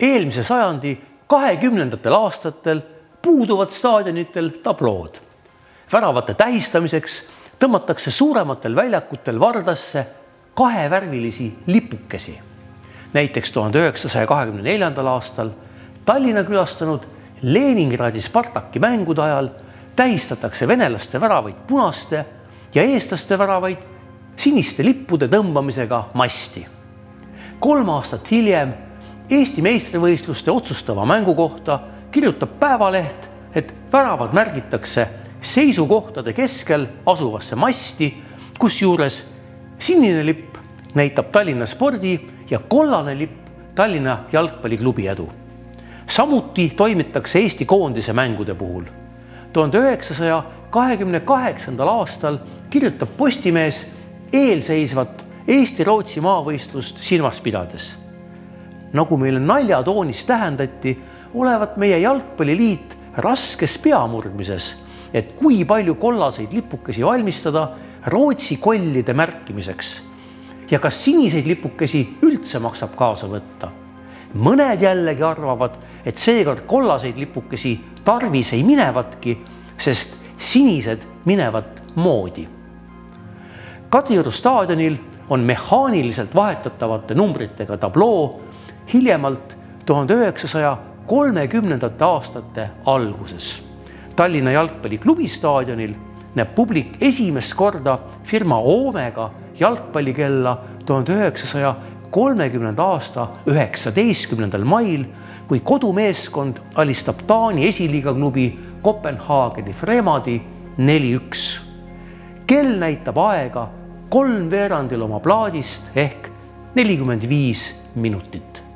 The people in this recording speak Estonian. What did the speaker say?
Eelmise sajandi 20. aastatel puuduvad staadionitel tablood. Väravate tähistamiseks tõmmatakse suurematel väljakutel vardasse kahevärvilisi lipukesi. Näiteks 1924. aastal Tallinna külastanud Leningradi Spartaki mängude ajal tähistatakse venelaste väravaid punaste ja eestlaste väravaid siniste lippude tõmbamisega masti. 3 aastat hiljem Eesti meistrivõistluste otsustava mängu kohta kirjutab Päevaleht, et väravad märgitakse seisukohtade keskel asuvasse masti, kusjuures sinine lipp näitab Tallinna spordi ja kollane lipp Tallinna jalgpalliklubi edu. Samuti toimitakse Eesti koondise mängude puhul. 1928. aastal kirjutab Postimees eelseisvat Eesti-Rootsi maavõistlust silmas pidades. Nagu meile naljatoonis tähendati, olevat meie jalgpalliliit raskes peamurdmises, et kui palju kollaseid lipukesi valmistada Rootsi kollide märkimiseks ja kas siniseid lipukesi üldse maksab kaasa võtta. Mõned jällegi arvavad, et seekord kollaseid lipukesi tarvis ei minevatki, sest sinised minevad moodi. Kadrioru staadionil on mehaaniliselt vahetatavate numbritega tabloo hiljemalt 1930. aastate alguses. Tallinna jalgpalliklubi staadionil näeb publik esimest korda firma Omega jalgpallikella 1930. aasta 19. mail, kui kodumeeskond alistab Taani esiliiga klubi Kopenhaageni Fremadi 4-1. Kell näitab aega 3/4 oma plaadist ehk 45 minutit.